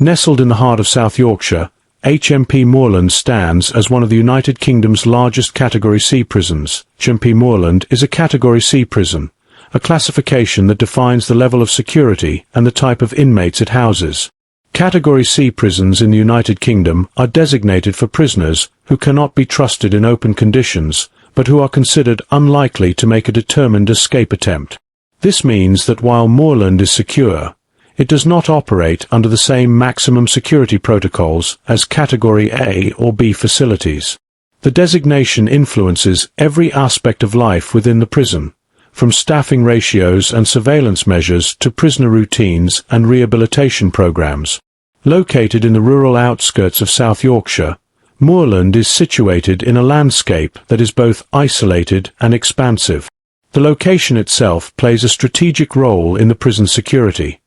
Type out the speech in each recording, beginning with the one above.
Nestled in the heart of South Yorkshire, HMP Moorland stands as one of the United Kingdom's largest Category C prisons. HMP Moorland is a Category C prison, a classification that defines the level of security and the type of inmates it houses. Category C prisons in the United Kingdom are designated for prisoners who cannot be trusted in open conditions, but who are considered unlikely to make a determined escape attempt. This means that while Moorland is secure, it does not operate under the same maximum security protocols as Category A or B facilities. The designation influences every aspect of life within the prison, from staffing ratios and surveillance measures to prisoner routines and rehabilitation programs. Located in the rural outskirts of South Yorkshire, Moorland is situated in a landscape that is both isolated and expansive. The location itself plays a strategic role in the prison's security.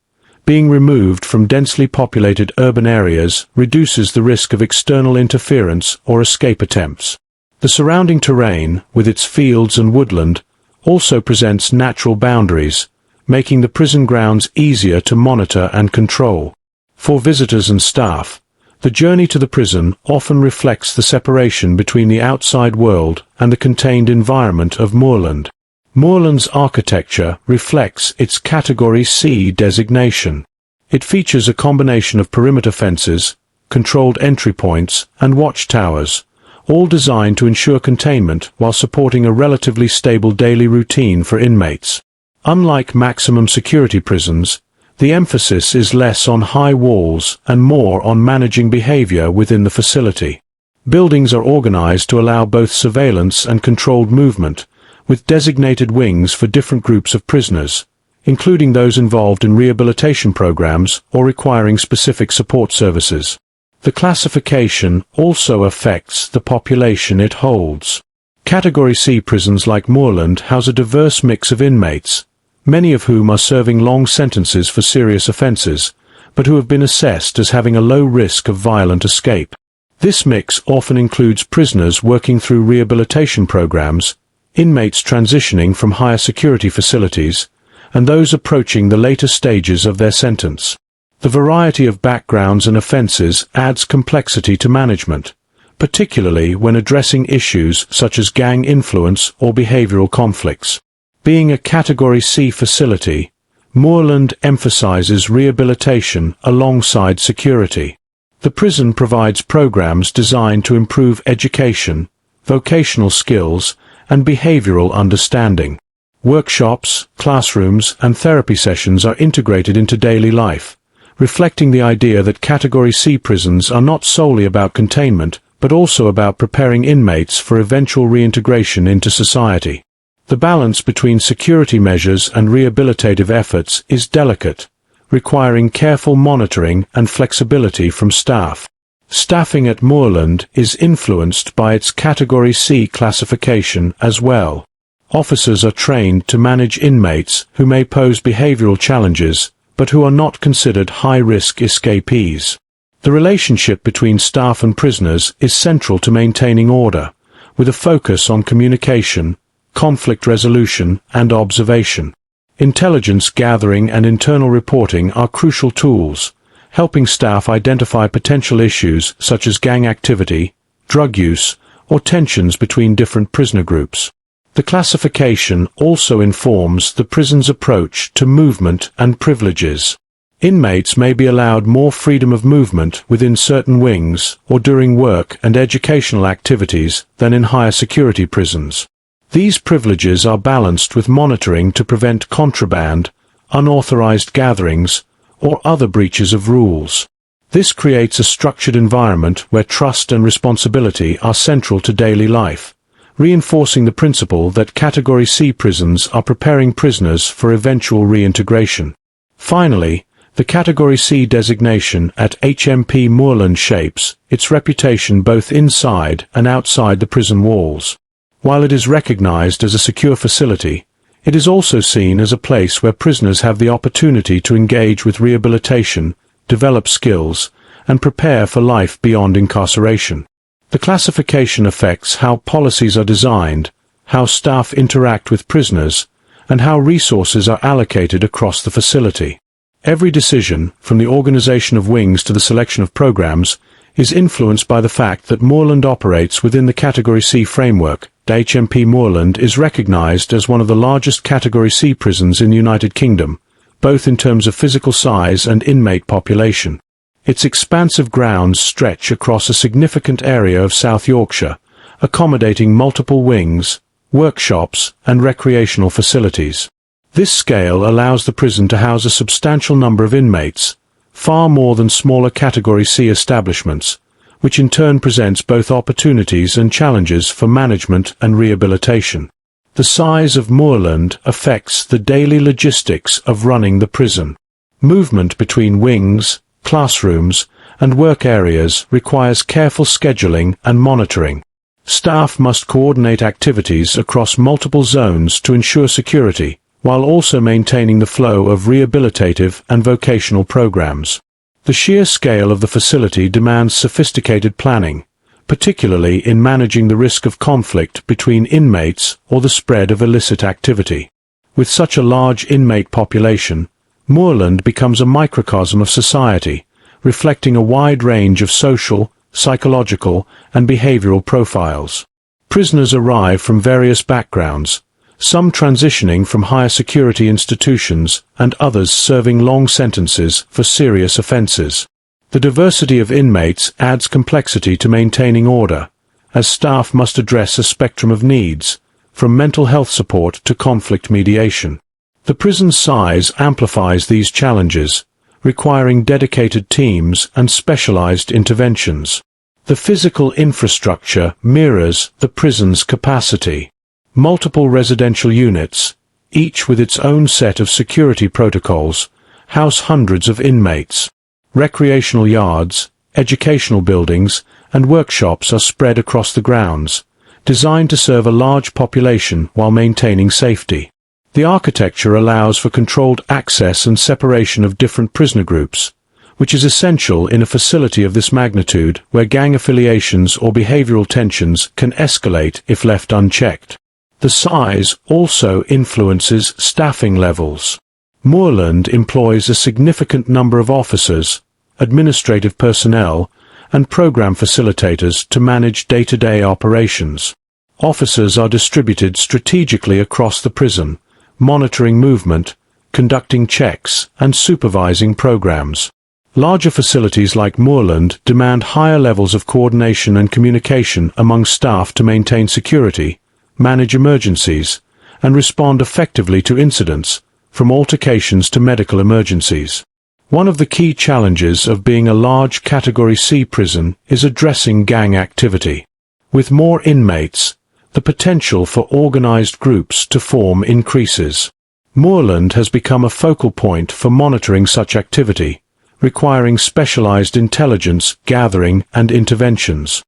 Being removed from densely populated urban areas reduces the risk of external interference or escape attempts. The surrounding terrain, with its fields and woodland, also presents natural boundaries, making the prison grounds easier to monitor and control. For visitors and staff, the journey to the prison often reflects the separation between the outside world and the contained environment of Moorland. Moorland's architecture reflects its Category C designation. It features a combination of perimeter fences, controlled entry points, and watchtowers, all designed to ensure containment while supporting a relatively stable daily routine for inmates. Unlike maximum security prisons, the emphasis is less on high walls and more on managing behavior within the facility. Buildings are organized to allow both surveillance and controlled movement, with designated wings for different groups of prisoners, including those involved in rehabilitation programs or requiring specific support services. The classification also affects the population it holds. Category C prisons like Moorland house a diverse mix of inmates, many of whom are serving long sentences for serious offences, but who have been assessed as having a low risk of violent escape. This mix often includes prisoners working through rehabilitation programs, inmates transitioning from higher security facilities, and those approaching the later stages of their sentence. The variety of backgrounds and offences adds complexity to management, particularly when addressing issues such as gang influence or behavioural conflicts. Being a Category C facility, Moorland emphasises rehabilitation alongside security. The prison provides programs designed to improve education, vocational skills, and behavioural understanding. Workshops, classrooms, and therapy sessions are integrated into daily life, reflecting the idea that Category C prisons are not solely about containment, but also about preparing inmates for eventual reintegration into society. The balance between security measures and rehabilitative efforts is delicate, requiring careful monitoring and flexibility from staff. Staffing at Moorland is influenced by its Category C classification as well. Officers are trained to manage inmates who may pose behavioural challenges, but who are not considered high-risk escapees. The relationship between staff and prisoners is central to maintaining order, with a focus on communication, conflict resolution, and observation. Intelligence gathering and internal reporting are crucial tools, helping staff identify potential issues such as gang activity, drug use, or tensions between different prisoner groups. The classification also informs the prison's approach to movement and privileges. Inmates may be allowed more freedom of movement within certain wings or during work and educational activities than in higher security prisons. These privileges are balanced with monitoring to prevent contraband, unauthorized gatherings, or other breaches of rules. This creates a structured environment where trust and responsibility are central to daily life, reinforcing the principle that Category C prisons are preparing prisoners for eventual reintegration. Finally, the Category C designation at HMP Moorland shapes its reputation both inside and outside the prison walls. While it is recognized as a secure facility, it is also seen as a place where prisoners have the opportunity to engage with rehabilitation, develop skills, and prepare for life beyond incarceration. The classification affects how policies are designed, how staff interact with prisoners, and how resources are allocated across the facility. Every decision, from the organization of wings to the selection of programs, is influenced by the fact that Moorland operates within the Category C framework. The HMP Moorland is recognized as one of the largest Category C prisons in the United Kingdom, both in terms of physical size and inmate population. Its expansive grounds stretch across a significant area of South Yorkshire, accommodating multiple wings, workshops, and recreational facilities. This scale allows the prison to house a substantial number of inmates, far more than smaller Category C establishments, which in turn presents both opportunities and challenges for management and rehabilitation. The size of Moorland affects the daily logistics of running the prison. Movement between wings, classrooms, and work areas requires careful scheduling and monitoring. Staff must coordinate activities across multiple zones to ensure security, while also maintaining the flow of rehabilitative and vocational programs. The sheer scale of the facility demands sophisticated planning, particularly in managing the risk of conflict between inmates or the spread of illicit activity. With such a large inmate population, Moorland becomes a microcosm of society, reflecting a wide range of social, psychological, and behavioral profiles. Prisoners arrive from various backgrounds, some transitioning from higher security institutions and others serving long sentences for serious offences. The diversity of inmates adds complexity to maintaining order, as staff must address a spectrum of needs, from mental health support to conflict mediation. The prison's size amplifies these challenges, requiring dedicated teams and specialized interventions. The physical infrastructure mirrors the prison's capacity. Multiple residential units, each with its own set of security protocols, house hundreds of inmates. Recreational yards, educational buildings, and workshops are spread across the grounds, designed to serve a large population while maintaining safety. The architecture allows for controlled access and separation of different prisoner groups, which is essential in a facility of this magnitude where gang affiliations or behavioral tensions can escalate if left unchecked. The size also influences staffing levels. Moorland employs a significant number of officers, administrative personnel, and program facilitators to manage day-to-day operations. Officers are distributed strategically across the prison, monitoring movement, conducting checks, and supervising programs. Larger facilities like Moorland demand higher levels of coordination and communication among staff to maintain security, manage emergencies, and respond effectively to incidents, from altercations to medical emergencies. One of the key challenges of being a large Category C prison is addressing gang activity. With more inmates, the potential for organized groups to form increases. Moorland has become a focal point for monitoring such activity, requiring specialized intelligence gathering and interventions.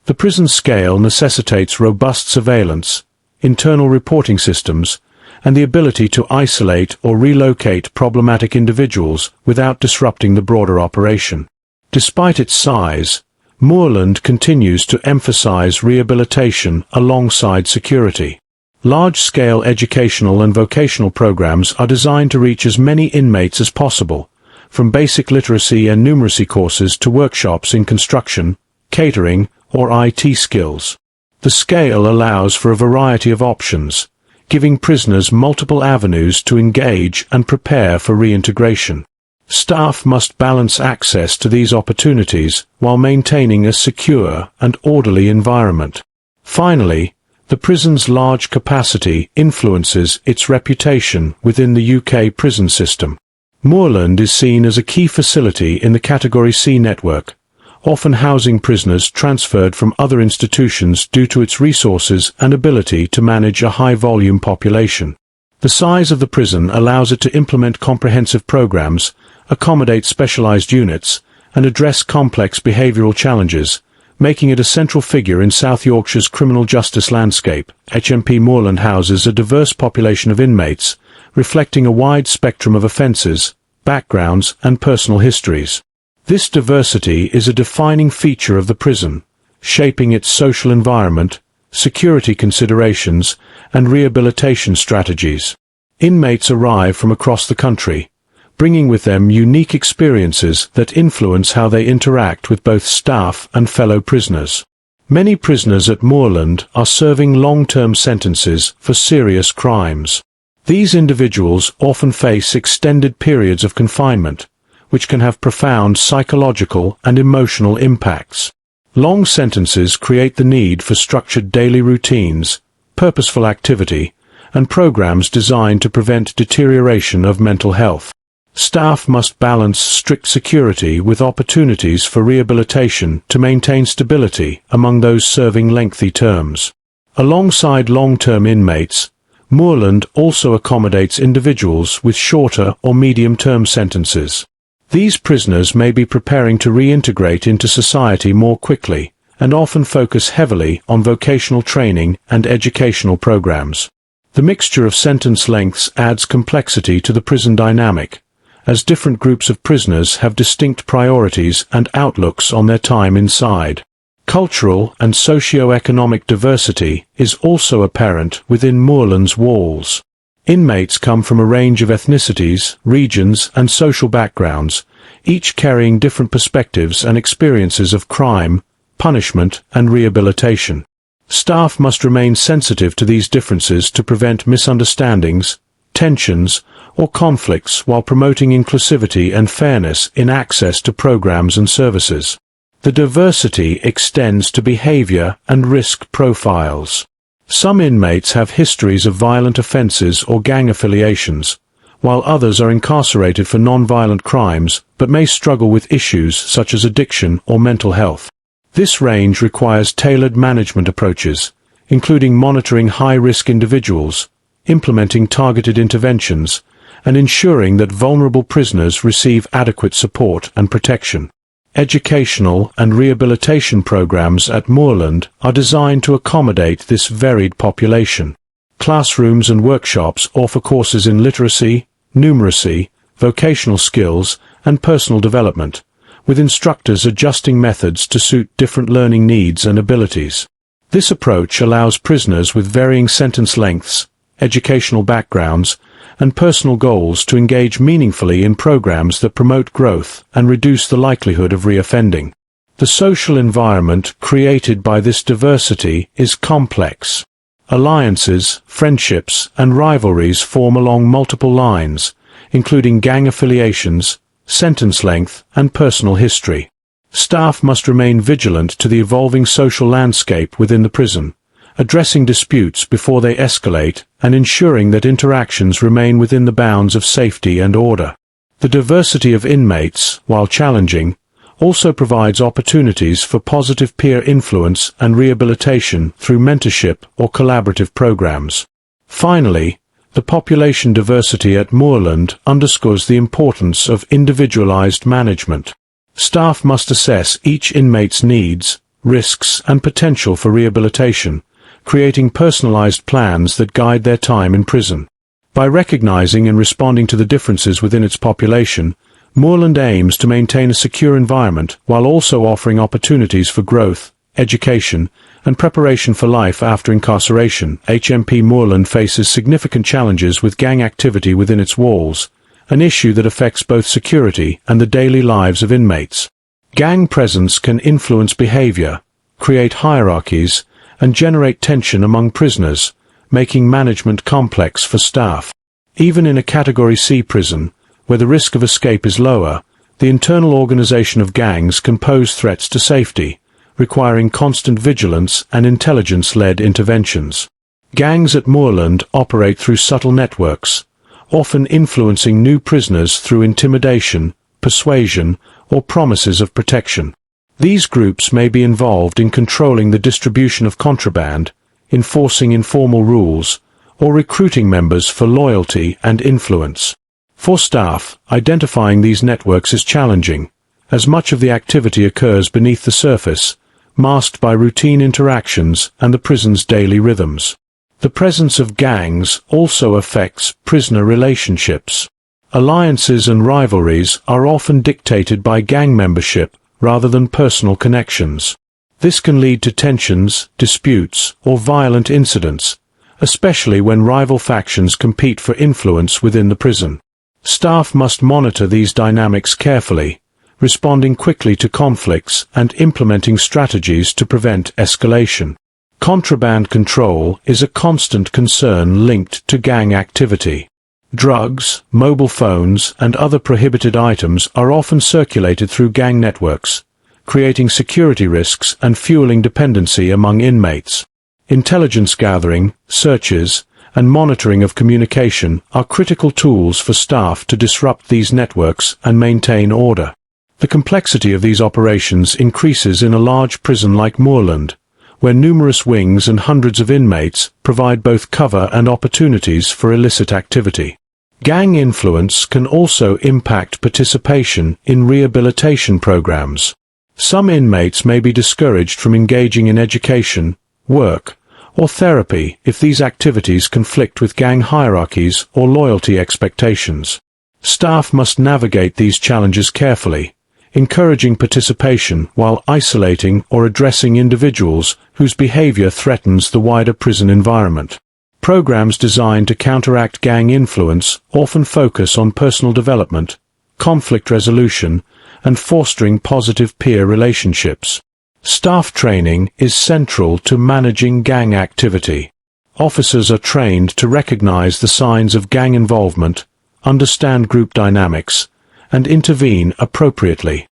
The prison scale necessitates robust surveillance, internal reporting systems, and the ability to isolate or relocate problematic individuals without disrupting the broader operation. Despite its size, Moorland continues to emphasize rehabilitation alongside security. Large-scale educational and vocational programs are designed to reach as many inmates as possible, from basic literacy and numeracy courses to workshops in construction, catering, or IT skills. The scale allows for a variety of options, giving prisoners multiple avenues to engage and prepare for reintegration. Staff must balance access to these opportunities while maintaining a secure and orderly environment. Finally, the prison's large capacity influences its reputation within the UK prison system. Moorland is seen as a key facility in the Category C network, often housing prisoners transferred from other institutions due to its resources and ability to manage a high-volume population. The size of the prison allows it to implement comprehensive programs, accommodate specialized units, and address complex behavioral challenges, making it a central figure in South Yorkshire's criminal justice landscape. HMP Moorland houses a diverse population of inmates, reflecting a wide spectrum of offences, backgrounds, and personal histories. This diversity is a defining feature of the prison, shaping its social environment, security considerations, and rehabilitation strategies. Inmates arrive from across the country, bringing with them unique experiences that influence how they interact with both staff and fellow prisoners. Many prisoners at Moorland are serving long-term sentences for serious crimes. These individuals often face extended periods of confinement, which can have profound psychological and emotional impacts. Long sentences create the need for structured daily routines, purposeful activity, and programs designed to prevent deterioration of mental health. Staff must balance strict security with opportunities for rehabilitation to maintain stability among those serving lengthy terms. Alongside long-term inmates, Moorland also accommodates individuals with shorter or medium-term sentences. These prisoners may be preparing to reintegrate into society more quickly, and often focus heavily on vocational training and educational programs. The mixture of sentence lengths adds complexity to the prison dynamic, as different groups of prisoners have distinct priorities and outlooks on their time inside. Cultural and socio-economic diversity is also apparent within Moorland's walls. Inmates come from a range of ethnicities, regions, and social backgrounds, each carrying different perspectives and experiences of crime, punishment, and rehabilitation. Staff must remain sensitive to these differences to prevent misunderstandings, tensions, or conflicts while promoting inclusivity and fairness in access to programs and services. The diversity extends to behavior and risk profiles. Some inmates have histories of violent offenses or gang affiliations, while others are incarcerated for non-violent crimes but may struggle with issues such as addiction or mental health. This range requires tailored management approaches, including monitoring high-risk individuals, implementing targeted interventions, and ensuring that vulnerable prisoners receive adequate support and protection. Educational and rehabilitation programs at Moorland are designed to accommodate this varied population. Classrooms and workshops offer courses in literacy, numeracy, vocational skills, and personal development, with instructors adjusting methods to suit different learning needs and abilities. This approach allows prisoners with varying sentence lengths, educational backgrounds, and personal goals to engage meaningfully in programs that promote growth and reduce the likelihood of reoffending. The social environment created by this diversity is complex. Alliances, friendships, and rivalries form along multiple lines, including gang affiliations, sentence length, and personal history. Staff must remain vigilant to the evolving social landscape within the prison, addressing disputes before they escalate and ensuring that interactions remain within the bounds of safety and order. The diversity of inmates, while challenging, also provides opportunities for positive peer influence and rehabilitation through mentorship or collaborative programs. Finally, the population diversity at Moorland underscores the importance of individualized management. Staff must assess each inmate's needs, risks, and potential for rehabilitation, creating personalized plans that guide their time in prison. By recognizing and responding to the differences within its population, Moorland aims to maintain a secure environment while also offering opportunities for growth, education, and preparation for life after incarceration. HMP Moorland faces significant challenges with gang activity within its walls, an issue that affects both security and the daily lives of inmates. Gang presence can influence behavior, create hierarchies, and generate tension among prisoners, making management complex for staff. Even in a Category C prison, where the risk of escape is lower, the internal organization of gangs can pose threats to safety, requiring constant vigilance and intelligence-led interventions. Gangs at Moorland operate through subtle networks, often influencing new prisoners through intimidation, persuasion, or promises of protection. These groups may be involved in controlling the distribution of contraband, enforcing informal rules, or recruiting members for loyalty and influence. For staff, identifying these networks is challenging, as much of the activity occurs beneath the surface, masked by routine interactions and the prison's daily rhythms. The presence of gangs also affects prisoner relationships. Alliances and rivalries are often dictated by gang membership rather than personal connections. This can lead to tensions, disputes, or violent incidents, especially when rival factions compete for influence within the prison. Staff must monitor these dynamics carefully, responding quickly to conflicts and implementing strategies to prevent escalation. Contraband control is a constant concern linked to gang activity. Drugs, mobile phones, and other prohibited items are often circulated through gang networks, creating security risks and fueling dependency among inmates. Intelligence gathering, searches, and monitoring of communication are critical tools for staff to disrupt these networks and maintain order. The complexity of these operations increases in a large prison like Moorland, where numerous wings and hundreds of inmates provide both cover and opportunities for illicit activity. Gang influence can also impact participation in rehabilitation programs. Some inmates may be discouraged from engaging in education, work, or therapy if these activities conflict with gang hierarchies or loyalty expectations. Staff must navigate these challenges carefully, encouraging participation while isolating or addressing individuals whose behavior threatens the wider prison environment. Programs designed to counteract gang influence often focus on personal development, conflict resolution, and fostering positive peer relationships. Staff training is central to managing gang activity. Officers are trained to recognize the signs of gang involvement, understand group dynamics, and intervene appropriately.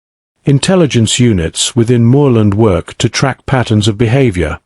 Intelligence units within Moorland work to track patterns of behavior,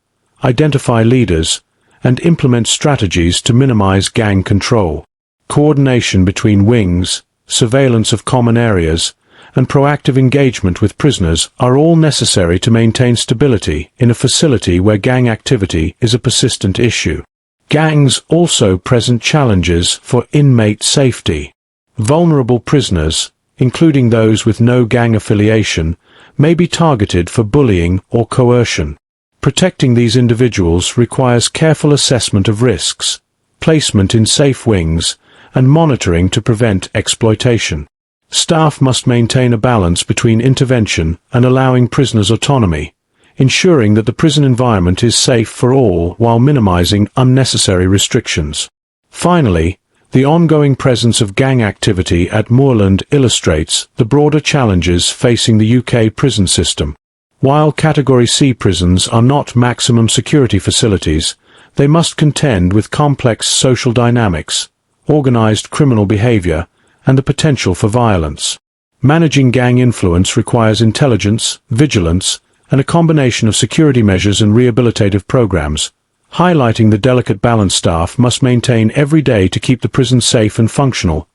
identify leaders, and implement strategies to minimize gang control. Coordination between wings, surveillance of common areas, and proactive engagement with prisoners are all necessary to maintain stability in a facility where gang activity is a persistent issue. Gangs also present challenges for inmate safety. Vulnerable prisoners, including those with no gang affiliation, may be targeted for bullying or coercion. Protecting these individuals requires careful assessment of risks, placement in safe wings, and monitoring to prevent exploitation. Staff must maintain a balance between intervention and allowing prisoners autonomy, ensuring that the prison environment is safe for all while minimizing unnecessary restrictions. Finally, the ongoing presence of gang activity at Moorland illustrates the broader challenges facing the UK prison system. While Category C prisons are not maximum security facilities, they must contend with complex social dynamics, organized criminal behavior, and the potential for violence. Managing gang influence requires intelligence, vigilance, and a combination of security measures and rehabilitative programs, highlighting the delicate balance staff must maintain every day to keep the prison safe and functional.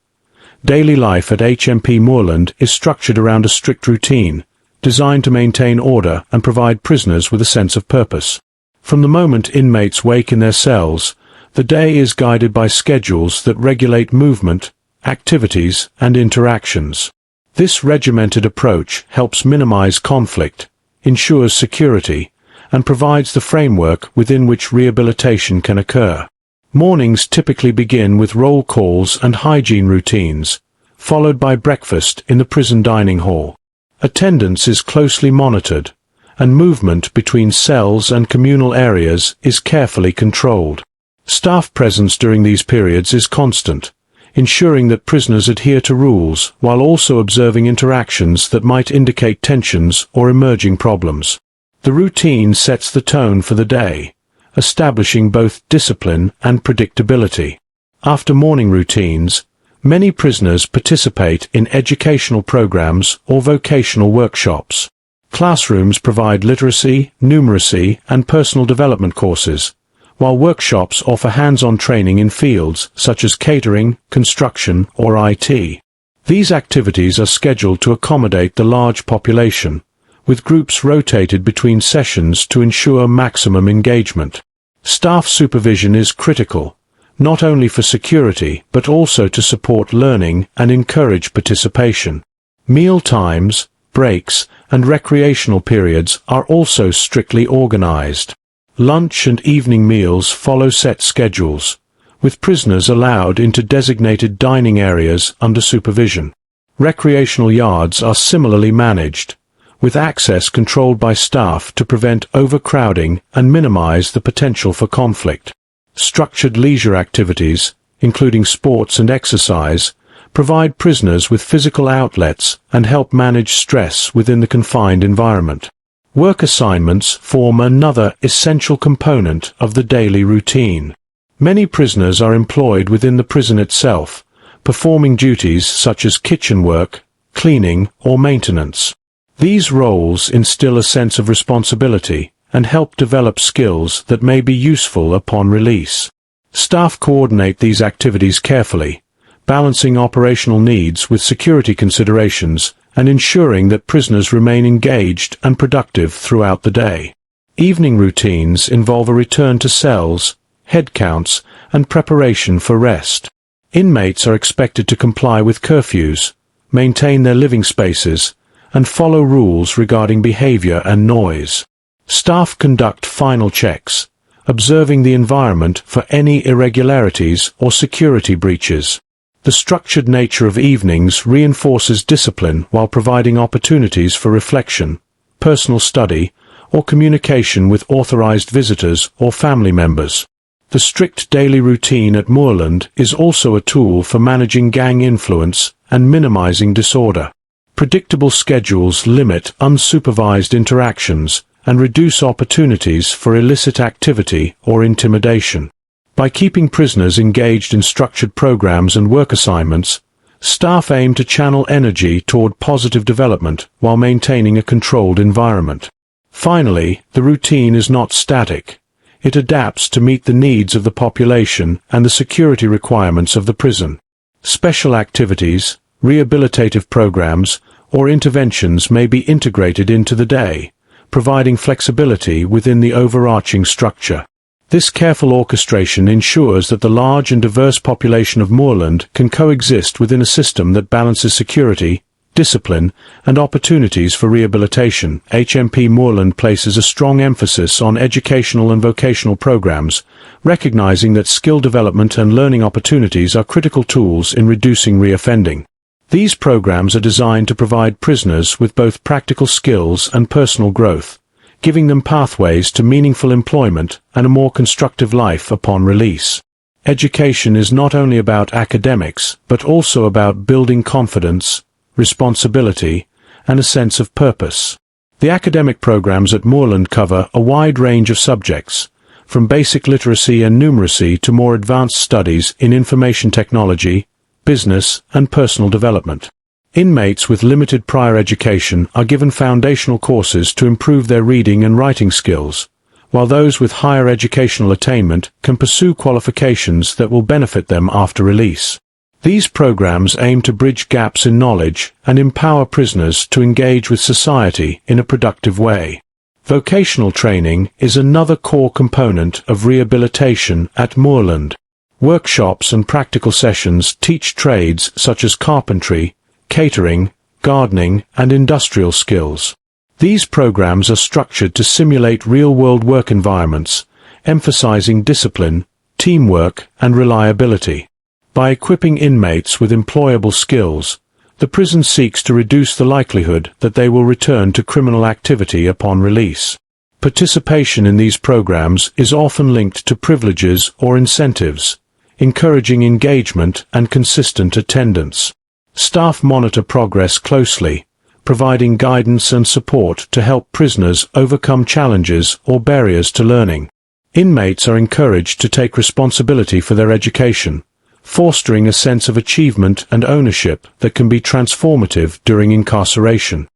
Daily life at HMP Moorland is structured around a strict routine, designed to maintain order and provide prisoners with a sense of purpose. From the moment inmates wake in their cells, the day is guided by schedules that regulate movement, activities, and interactions. This regimented approach helps minimize conflict, ensures security, and provides the framework within which rehabilitation can occur. Mornings typically begin with roll calls and hygiene routines, followed by breakfast in the prison dining hall. Attendance is closely monitored, and movement between cells and communal areas is carefully controlled. Staff presence during these periods is constant, ensuring that prisoners adhere to rules while also observing interactions that might indicate tensions or emerging problems. The routine sets the tone for the day, establishing both discipline and predictability. After morning routines, many prisoners participate in educational programs or vocational workshops. Classrooms provide literacy, numeracy, and personal development courses, while workshops offer hands-on training in fields such as catering, construction, or IT. These activities are scheduled to accommodate the large population, with groups rotated between sessions to ensure maximum engagement. Staff supervision is critical, not only for security but also to support learning and encourage participation. Meal times, breaks, and recreational periods are also strictly organized. Lunch and evening meals follow set schedules, with prisoners allowed into designated dining areas under supervision. Recreational yards are similarly managed, with access controlled by staff to prevent overcrowding and minimize the potential for conflict. Structured leisure activities, including sports and exercise, provide prisoners with physical outlets and help manage stress within the confined environment. Work assignments form another essential component of the daily routine. Many prisoners are employed within the prison itself, performing duties such as kitchen work, cleaning, or maintenance. These roles instill a sense of responsibility and help develop skills that may be useful upon release. Staff coordinate these activities carefully, balancing operational needs with security considerations and ensuring that prisoners remain engaged and productive throughout the day. Evening routines involve a return to cells, head counts, and preparation for rest. Inmates are expected to comply with curfews, maintain their living spaces, and follow rules regarding behavior and noise. Staff conduct final checks, observing the environment for any irregularities or security breaches. The structured nature of evenings reinforces discipline while providing opportunities for reflection, personal study, or communication with authorized visitors or family members. The strict daily routine at Moorland is also a tool for managing gang influence and minimizing disorder. Predictable schedules limit unsupervised interactions and reduce opportunities for illicit activity or intimidation. By keeping prisoners engaged in structured programs and work assignments, staff aim to channel energy toward positive development while maintaining a controlled environment. Finally, the routine is not static. It adapts to meet the needs of the population and the security requirements of the prison. Special activities, rehabilitative programs, or interventions may be integrated into the day, providing flexibility within the overarching structure. This careful orchestration ensures that the large and diverse population of Moorland can coexist within a system that balances security, discipline, and opportunities for rehabilitation. HMP Moorland places a strong emphasis on educational and vocational programs, recognizing that skill development and learning opportunities are critical tools in reducing reoffending. These programs are designed to provide prisoners with both practical skills and personal growth, giving them pathways to meaningful employment and a more constructive life upon release. Education is not only about academics, but also about building confidence, responsibility, and a sense of purpose. The academic programs at Moorland cover a wide range of subjects, from basic literacy and numeracy to more advanced studies in information technology, business, and personal development. Inmates with limited prior education are given foundational courses to improve their reading and writing skills, while those with higher educational attainment can pursue qualifications that will benefit them after release. These programs aim to bridge gaps in knowledge and empower prisoners to engage with society in a productive way. Vocational training is another core component of rehabilitation at Moorland. Workshops and practical sessions teach trades such as carpentry, catering, gardening, and industrial skills. These programs are structured to simulate real-world work environments, emphasizing discipline, teamwork, and reliability. By equipping inmates with employable skills, the prison seeks to reduce the likelihood that they will return to criminal activity upon release. Participation in these programs is often linked to privileges or incentives, encouraging engagement and consistent attendance. Staff monitor progress closely, providing guidance and support to help prisoners overcome challenges or barriers to learning. Inmates are encouraged to take responsibility for their education, fostering a sense of achievement and ownership that can be transformative during incarceration.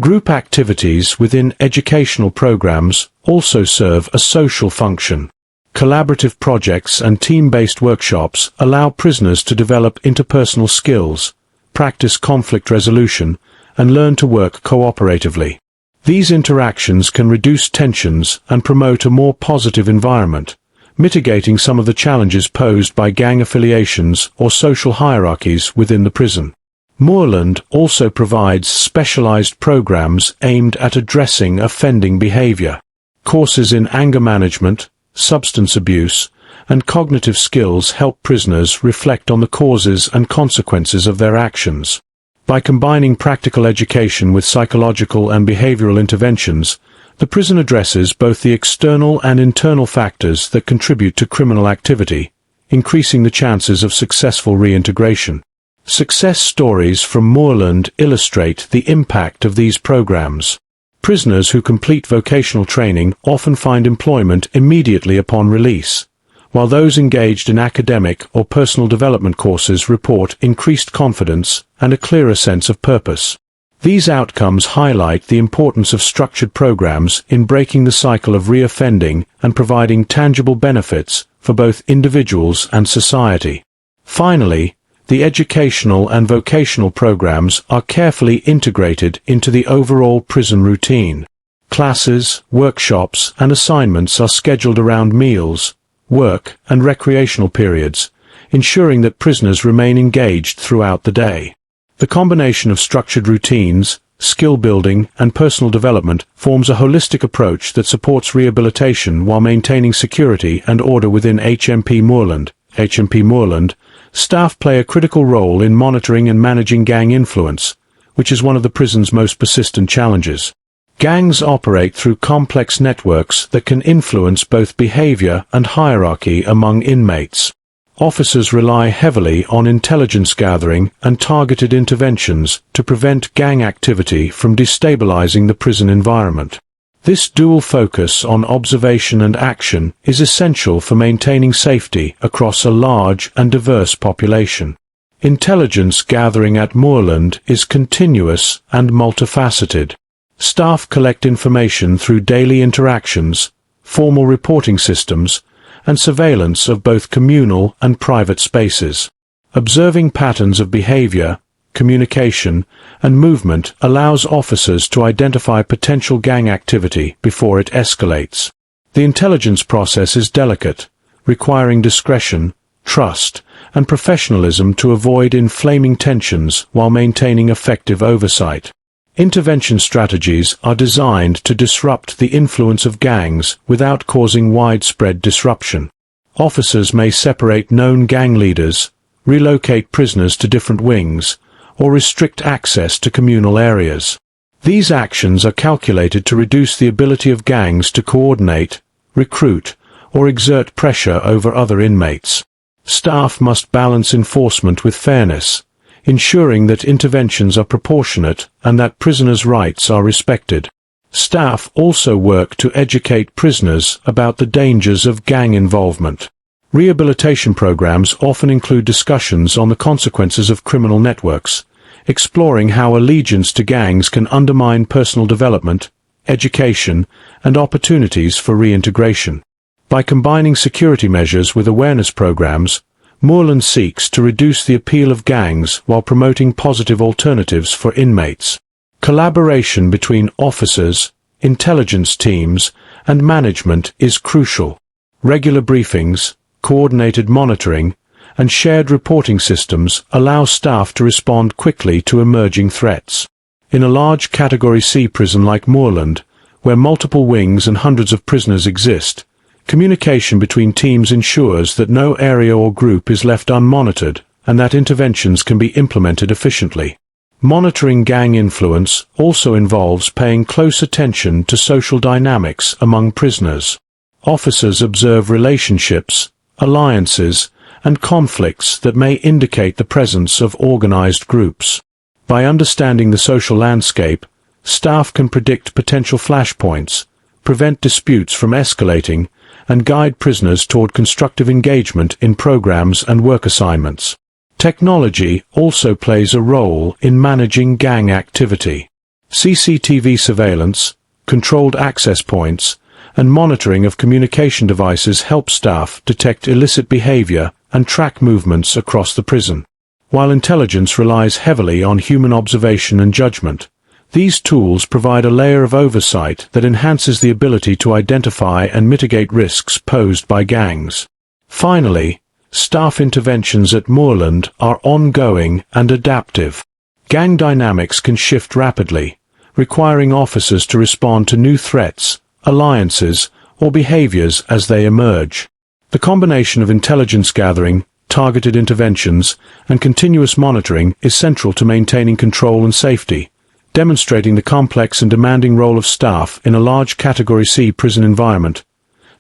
Group activities within educational programs also serve a social function. Collaborative projects and team-based workshops allow prisoners to develop interpersonal skills, practice conflict resolution, and learn to work cooperatively. These interactions can reduce tensions and promote a more positive environment, mitigating some of the challenges posed by gang affiliations or social hierarchies within the prison. Moorland also provides specialized programs aimed at addressing offending behavior. Courses in anger management, substance abuse, and cognitive skills help prisoners reflect on the causes and consequences of their actions. By combining practical education with psychological and behavioral interventions, the prison addresses both the external and internal factors that contribute to criminal activity, increasing the chances of successful reintegration. Success stories from Moorland illustrate the impact of these programs. Prisoners who complete vocational training often find employment immediately upon release, while those engaged in academic or personal development courses report increased confidence and a clearer sense of purpose. These outcomes highlight the importance of structured programs in breaking the cycle of reoffending and providing tangible benefits for both individuals and society. Finally, the educational and vocational programs are carefully integrated into the overall prison routine. Classes, workshops, and assignments are scheduled around meals, work, and recreational periods, ensuring that prisoners remain engaged throughout the day. The combination of structured routines, skill building, and personal development forms a holistic approach that supports rehabilitation while maintaining security and order within HMP Moorland. HMP Moorland, staff play a critical role in monitoring and managing gang influence, which is one of the prison's most persistent challenges. Gangs operate through complex networks that can influence both behavior and hierarchy among inmates. Officers rely heavily on intelligence gathering and targeted interventions to prevent gang activity from destabilizing the prison environment. This dual focus on observation and action is essential for maintaining safety across a large and diverse population. Intelligence gathering at Moorland is continuous and multifaceted. Staff collect information through daily interactions, formal reporting systems, and surveillance of both communal and private spaces. Observing patterns of behavior, communication, and movement allows officers to identify potential gang activity before it escalates. The intelligence process is delicate, requiring discretion, trust, and professionalism to avoid inflaming tensions while maintaining effective oversight. Intervention strategies are designed to disrupt the influence of gangs without causing widespread disruption. Officers may separate known gang leaders, relocate prisoners to different wings, or restrict access to communal areas. These actions are calculated to reduce the ability of gangs to coordinate, recruit, or exert pressure over other inmates. Staff must balance enforcement with fairness, ensuring that interventions are proportionate and that prisoners' rights are respected. Staff also work to educate prisoners about the dangers of gang involvement. Rehabilitation programs often include discussions on the consequences of criminal networks, exploring how allegiance to gangs can undermine personal development, education, and opportunities for reintegration. By combining security measures with awareness programs, Moorland seeks to reduce the appeal of gangs while promoting positive alternatives for inmates. Collaboration between officers, intelligence teams, and management is crucial. Regular briefings, coordinated monitoring, and shared reporting systems allow staff to respond quickly to emerging threats. In a large Category C prison like Moorland, where multiple wings and hundreds of prisoners exist, communication between teams ensures that no area or group is left unmonitored and that interventions can be implemented efficiently. Monitoring gang influence also involves paying close attention to social dynamics among prisoners. Officers observe relationships, alliances, and conflicts that may indicate the presence of organized groups. By understanding the social landscape, staff can predict potential flashpoints, prevent disputes from escalating, and guide prisoners toward constructive engagement in programs and work assignments. Technology also plays a role in managing gang activity. CCTV surveillance, controlled access points, and monitoring of communication devices help staff detect illicit behavior and track movements across the prison. While intelligence relies heavily on human observation and judgment, these tools provide a layer of oversight that enhances the ability to identify and mitigate risks posed by gangs. Finally, staff interventions at Moorland are ongoing and adaptive. Gang dynamics can shift rapidly, requiring officers to respond to new threats, alliances, or behaviors as they emerge. The combination of intelligence gathering, targeted interventions, and continuous monitoring is central to maintaining control and safety, demonstrating the complex and demanding role of staff in a large Category C prison environment.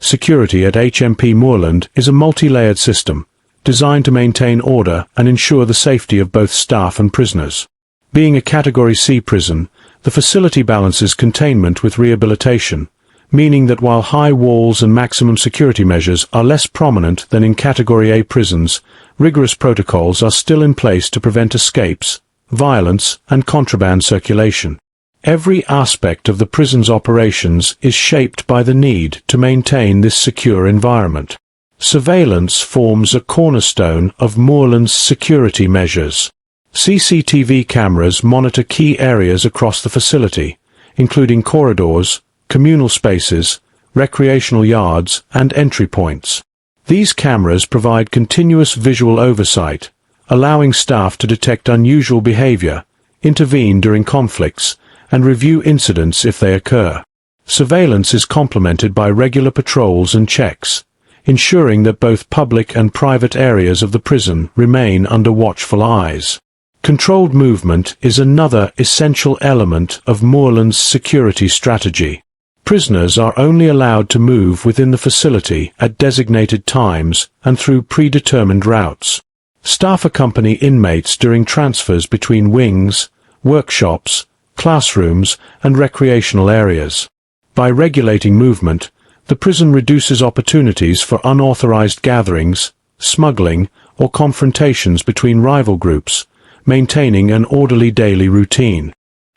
Security at HMP Moorland is a multi-layered system, designed to maintain order and ensure the safety of both staff and prisoners. Being a Category C prison, the facility balances containment with rehabilitation, meaning that while high walls and maximum security measures are less prominent than in Category A prisons, rigorous protocols are still in place to prevent escapes, violence, and contraband circulation. Every aspect of the prison's operations is shaped by the need to maintain this secure environment. Surveillance forms a cornerstone of Moorland's security measures. CCTV cameras monitor key areas across the facility, including corridors, communal spaces, recreational yards, and entry points. These cameras provide continuous visual oversight, allowing staff to detect unusual behavior, intervene during conflicts, and review incidents if they occur. Surveillance is complemented by regular patrols and checks, ensuring that both public and private areas of the prison remain under watchful eyes. Controlled movement is another essential element of Moorland's security strategy. Prisoners are only allowed to move within the facility at designated times and through predetermined routes. Staff accompany inmates during transfers between wings, workshops, classrooms, and recreational areas. By regulating movement, the prison reduces opportunities for unauthorized gatherings, smuggling, or confrontations between rival groups, maintaining an orderly daily routine.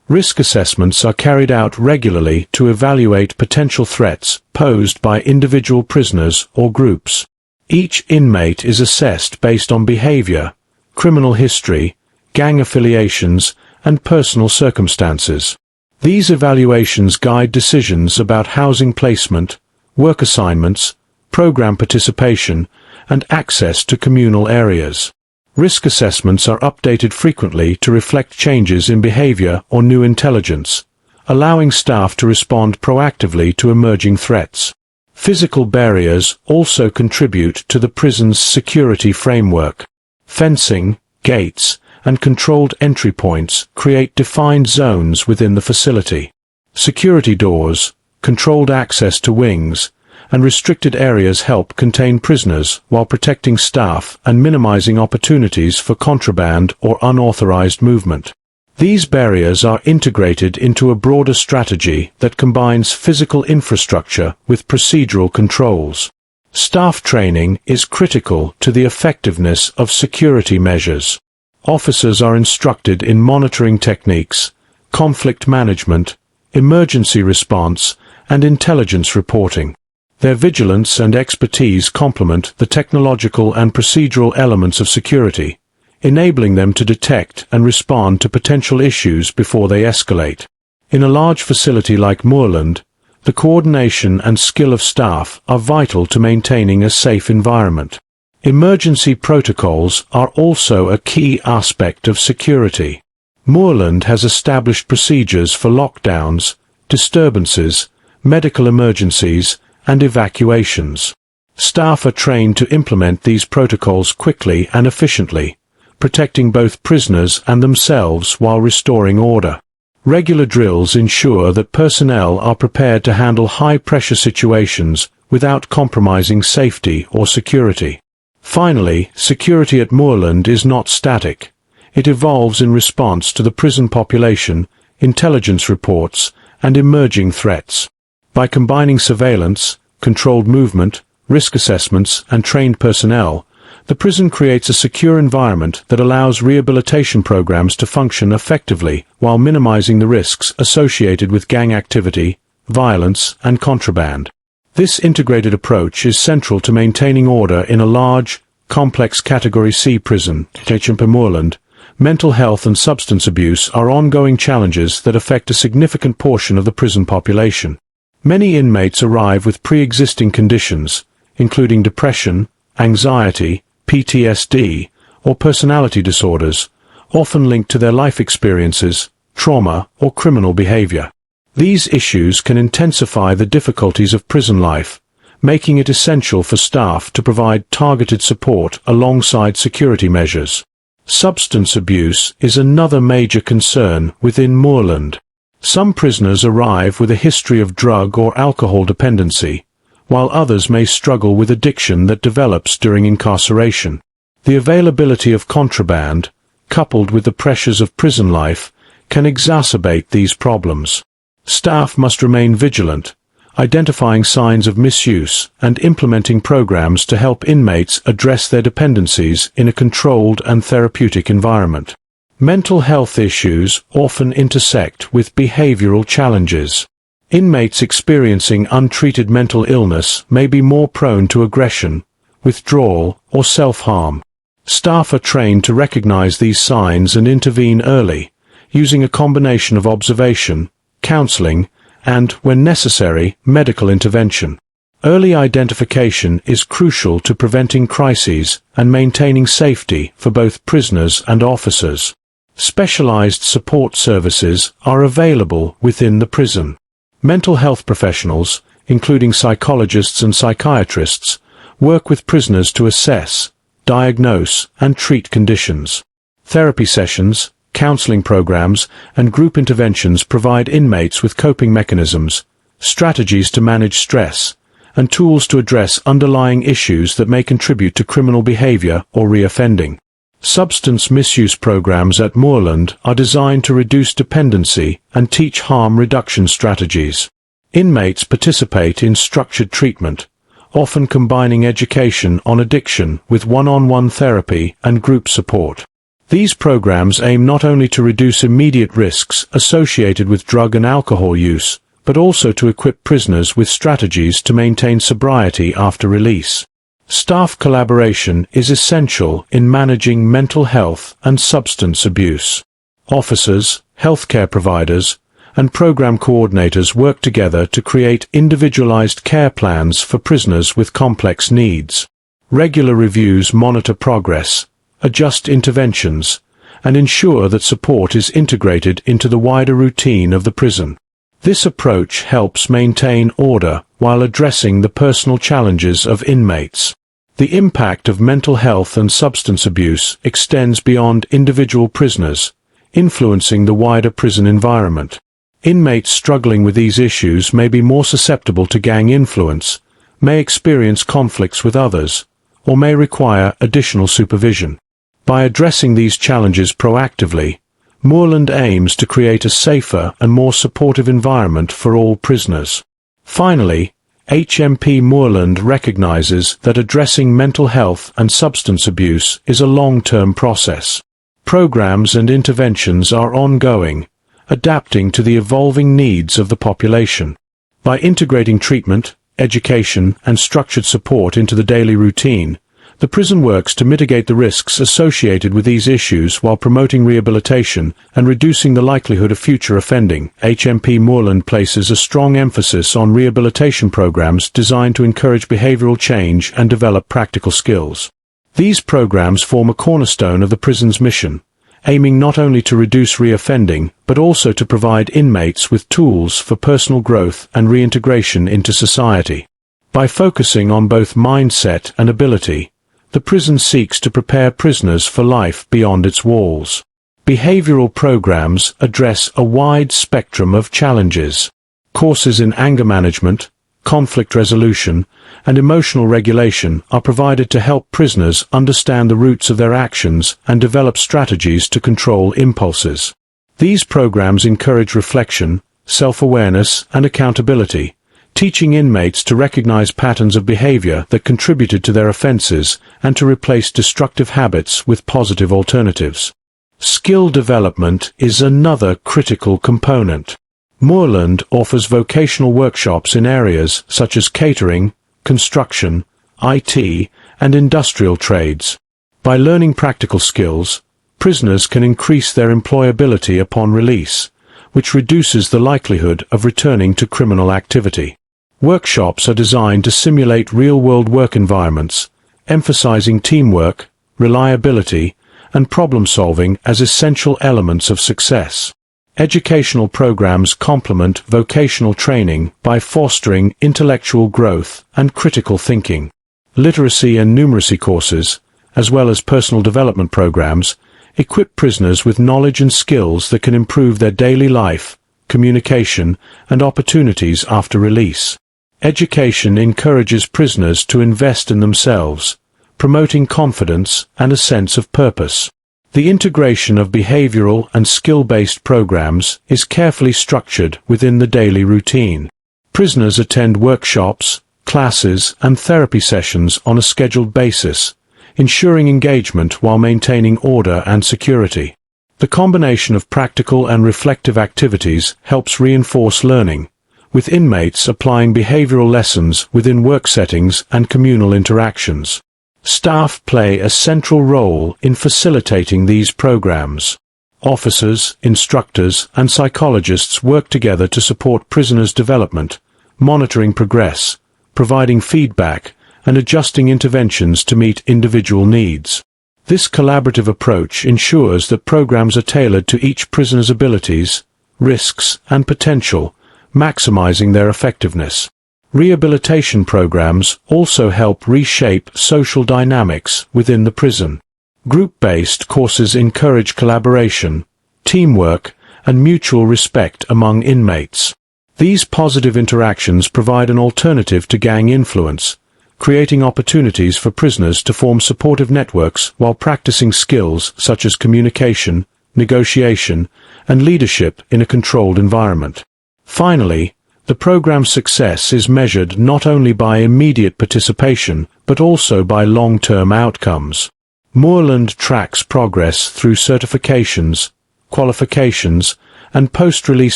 Risk assessments are carried out regularly to evaluate potential threats posed by individual prisoners or groups. Each inmate is assessed based on behavior, criminal history, gang affiliations, and personal circumstances. These evaluations guide decisions about housing placement, work assignments, program participation, and access to communal areas. Risk assessments are updated frequently to reflect changes in behavior or new intelligence, allowing staff to respond proactively to emerging threats. Physical barriers also contribute to the prison's security framework. Fencing, gates, and controlled entry points create defined zones within the facility. Security doors, controlled access to wings, and restricted areas help contain prisoners while protecting staff and minimizing opportunities for contraband or unauthorized movement. These barriers are integrated into a broader strategy that combines physical infrastructure with procedural controls. Staff training is critical to the effectiveness of security measures. Officers are instructed in monitoring techniques, conflict management, emergency response, and intelligence reporting. Their vigilance and expertise complement the technological and procedural elements of security, enabling them to detect and respond to potential issues before they escalate. In a large facility like Moorland, the coordination and skill of staff are vital to maintaining a safe environment. Emergency protocols are also a key aspect of security. Moorland has established procedures for lockdowns, disturbances, medical emergencies, and evacuations. Staff are trained to implement these protocols quickly and efficiently, protecting both prisoners and themselves while restoring order. Regular drills ensure that personnel are prepared to handle high-pressure situations without compromising safety or security. Finally, security at Moorland is not static. It evolves in response to the prison population, intelligence reports, and emerging threats. By combining surveillance, controlled movement, risk assessments, and trained personnel, the prison creates a secure environment that allows rehabilitation programs to function effectively while minimizing the risks associated with gang activity, violence, and contraband. This integrated approach is central to maintaining order in a large, complex Category C prison, HMP Moorland. Mental health and substance abuse are ongoing challenges that affect a significant portion of the prison population. Many inmates arrive with pre-existing conditions, including depression, anxiety, PTSD, or personality disorders, often linked to their life experiences, trauma, or criminal behavior. These issues can intensify the difficulties of prison life, making it essential for staff to provide targeted support alongside security measures. Substance abuse is another major concern within Moorland. Some prisoners arrive with a history of drug or alcohol dependency, while others may struggle with addiction that develops during incarceration. The availability of contraband, coupled with the pressures of prison life, can exacerbate these problems. Staff must remain vigilant, identifying signs of misuse and implementing programs to help inmates address their dependencies in a controlled and therapeutic environment. Mental health issues often intersect with behavioral challenges. Inmates experiencing untreated mental illness may be more prone to aggression, withdrawal, or self-harm. Staff are trained to recognize these signs and intervene early, using a combination of observation, counseling, and, when necessary, medical intervention. Early identification is crucial to preventing crises and maintaining safety for both prisoners and officers. Specialized support services are available within the prison. Mental health professionals, including psychologists and psychiatrists, work with prisoners to assess, diagnose, and treat conditions. Therapy sessions, counseling programs, and group interventions provide inmates with coping mechanisms, strategies to manage stress, and tools to address underlying issues that may contribute to criminal behavior or reoffending. Substance misuse programs at Moorland are designed to reduce dependency and teach harm reduction strategies. Inmates participate in structured treatment, often combining education on addiction with one-on-one therapy and group support. These programs aim not only to reduce immediate risks associated with drug and alcohol use, but also to equip prisoners with strategies to maintain sobriety after release. Staff collaboration is essential in managing mental health and substance abuse. Officers, healthcare providers, and program coordinators work together to create individualized care plans for prisoners with complex needs. Regular reviews monitor progress, adjust interventions, and ensure that support is integrated into the wider routine of the prison. This approach helps maintain order while addressing the personal challenges of inmates. The impact of mental health and substance abuse extends beyond individual prisoners, influencing the wider prison environment. Inmates struggling with these issues may be more susceptible to gang influence, may experience conflicts with others, or may require additional supervision. By addressing these challenges proactively, Moorland aims to create a safer and more supportive environment for all prisoners. Finally, HMP Moorland recognizes that addressing mental health and substance abuse is a long-term process. Programs and interventions are ongoing, adapting to the evolving needs of the population. By integrating treatment, education, and structured support into the daily routine, the prison works to mitigate the risks associated with these issues while promoting rehabilitation and reducing the likelihood of future offending. HMP Moorland places a strong emphasis on rehabilitation programs designed to encourage behavioral change and develop practical skills. These programs form a cornerstone of the prison's mission, aiming not only to reduce reoffending, but also to provide inmates with tools for personal growth and reintegration into society. By focusing on both mindset and ability, the prison seeks to prepare prisoners for life beyond its walls. Behavioral programs address a wide spectrum of challenges. Courses in anger management, conflict resolution, and emotional regulation are provided to help prisoners understand the roots of their actions and develop strategies to control impulses. These programs encourage reflection, self-awareness, and accountability, teaching inmates to recognize patterns of behavior that contributed to their offenses and to replace destructive habits with positive alternatives. Skill development is another critical component. Moorland offers vocational workshops in areas such as catering, construction, IT, and industrial trades. By learning practical skills, prisoners can increase their employability upon release, which reduces the likelihood of returning to criminal activity. Workshops are designed to simulate real-world work environments, emphasizing teamwork, reliability, and problem-solving as essential elements of success. Educational programs complement vocational training by fostering intellectual growth and critical thinking. Literacy and numeracy courses, as well as personal development programs, equip prisoners with knowledge and skills that can improve their daily life, communication, and opportunities after release. Education encourages prisoners to invest in themselves, promoting confidence and a sense of purpose. The integration of behavioral and skill-based programs is carefully structured within the daily routine. Prisoners attend workshops, classes, and therapy sessions on a scheduled basis, ensuring engagement while maintaining order and security. The combination of practical and reflective activities helps reinforce learning, with inmates applying behavioral lessons within work settings and communal interactions. Staff play a central role in facilitating these programs. Officers, instructors, and psychologists work together to support prisoners' development, monitoring progress, providing feedback, and adjusting interventions to meet individual needs. This collaborative approach ensures that programs are tailored to each prisoner's abilities, risks, and potential, maximizing their effectiveness. Rehabilitation programs also help reshape social dynamics within the prison. Group-based courses encourage collaboration, teamwork, and mutual respect among inmates. These positive interactions provide an alternative to gang influence, creating opportunities for prisoners to form supportive networks while practicing skills such as communication, negotiation, and leadership in a controlled environment. Finally, the program's success is measured not only by immediate participation but also by long-term outcomes. Moorland tracks progress through certifications, qualifications, and post-release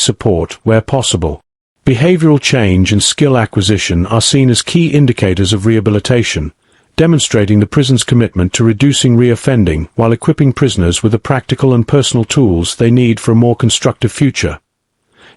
support where possible. Behavioral change and skill acquisition are seen as key indicators of rehabilitation, demonstrating the prison's commitment to reducing reoffending while equipping prisoners with the practical and personal tools they need for a more constructive future.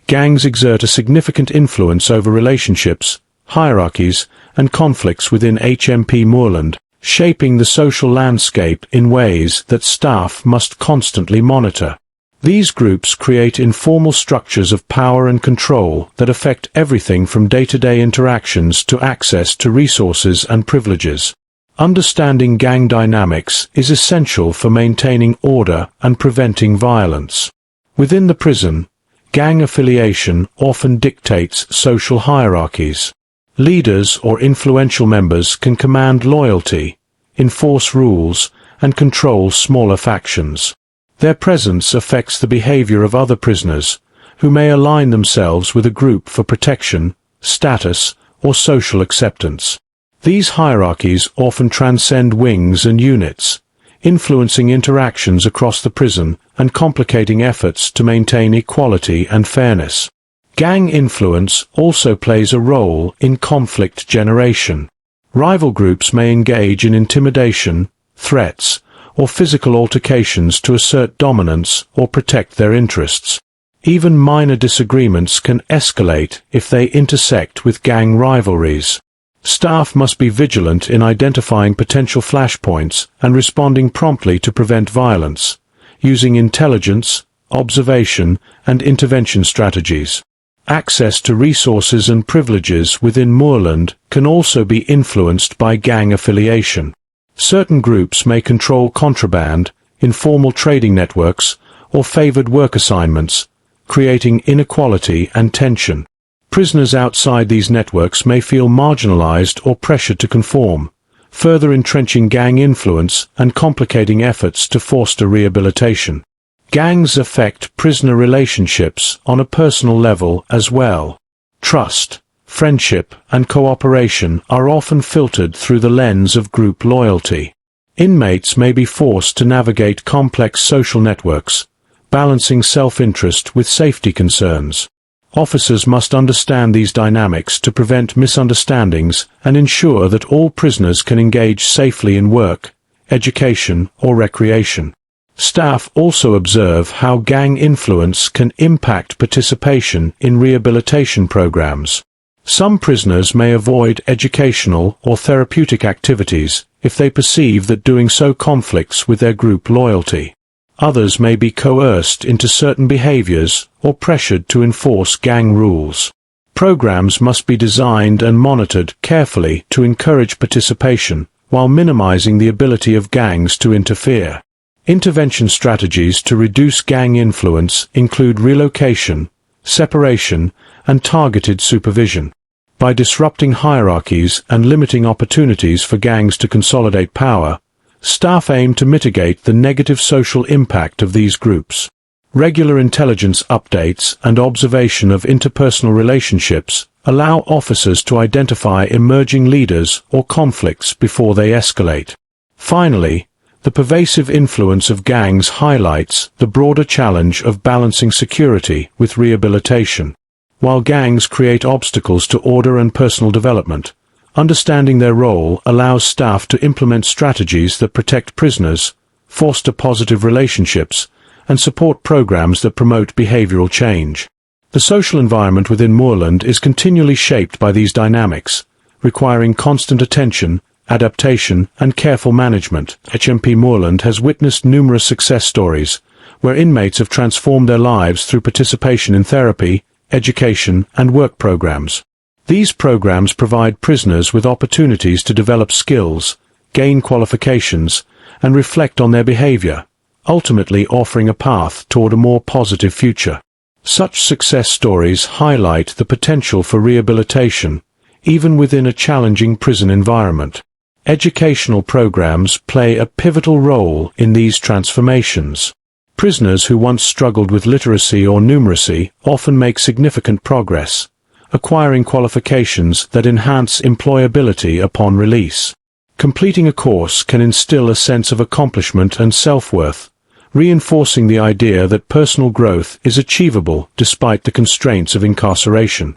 Gangs exert a significant influence over relationships, hierarchies, and conflicts within HMP Moorland, shaping the social landscape in ways that staff must constantly monitor. These groups create informal structures of power and control that affect everything from day-to-day interactions to access to resources and privileges. Understanding gang dynamics is essential for maintaining order and preventing violence. Within the prison, gang affiliation often dictates social hierarchies. Leaders or influential members can command loyalty, enforce rules, and control smaller factions. Their presence affects the behavior of other prisoners, who may align themselves with a group for protection, status, or social acceptance. These hierarchies often transcend wings and units, influencing interactions across the prison and complicating efforts to maintain equality and fairness. Gang influence also plays a role in conflict generation. Rival groups may engage in intimidation, threats, or physical altercations to assert dominance or protect their interests. Even minor disagreements can escalate if they intersect with gang rivalries. Staff must be vigilant in identifying potential flashpoints and responding promptly to prevent violence, using intelligence, observation, and intervention strategies. Access to resources and privileges within Moorland can also be influenced by gang affiliation. Certain groups may control contraband, informal trading networks, or favored work assignments, creating inequality and tension. Prisoners outside these networks may feel marginalized or pressured to conform, further entrenching gang influence and complicating efforts to foster rehabilitation. Gangs affect prisoner relationships on a personal level as well. Trust, friendship, and cooperation are often filtered through the lens of group loyalty. Inmates may be forced to navigate complex social networks, balancing self-interest with safety concerns. Officers must understand these dynamics to prevent misunderstandings and ensure that all prisoners can engage safely in work, education, or recreation. Staff also observe how gang influence can impact participation in rehabilitation programs. Some prisoners may avoid educational or therapeutic activities if they perceive that doing so conflicts with their group loyalty. Others may be coerced into certain behaviors or pressured to enforce gang rules. Programs must be designed and monitored carefully to encourage participation while minimizing the ability of gangs to interfere. Intervention strategies to reduce gang influence include relocation, separation, and targeted supervision. By disrupting hierarchies and limiting opportunities for gangs to consolidate power, staff aim to mitigate the negative social impact of these groups. Regular intelligence updates and observation of interpersonal relationships allow officers to identify emerging leaders or conflicts before they escalate. Finally, the pervasive influence of gangs highlights the broader challenge of balancing security with rehabilitation. While gangs create obstacles to order and personal development, understanding their role allows staff to implement strategies that protect prisoners, foster positive relationships, and support programs that promote behavioral change. The social environment within Moorland is continually shaped by these dynamics, requiring constant attention, adaptation, and careful management. HMP Moorland has witnessed numerous success stories, where inmates have transformed their lives through participation in therapy, education, and work programs. These programs provide prisoners with opportunities to develop skills, gain qualifications, and reflect on their behavior, ultimately offering a path toward a more positive future. Such success stories highlight the potential for rehabilitation, even within a challenging prison environment. Educational programs play a pivotal role in these transformations. Prisoners who once struggled with literacy or numeracy often make significant progress, acquiring qualifications that enhance employability upon release. Completing a course can instill a sense of accomplishment and self-worth, reinforcing the idea that personal growth is achievable despite the constraints of incarceration.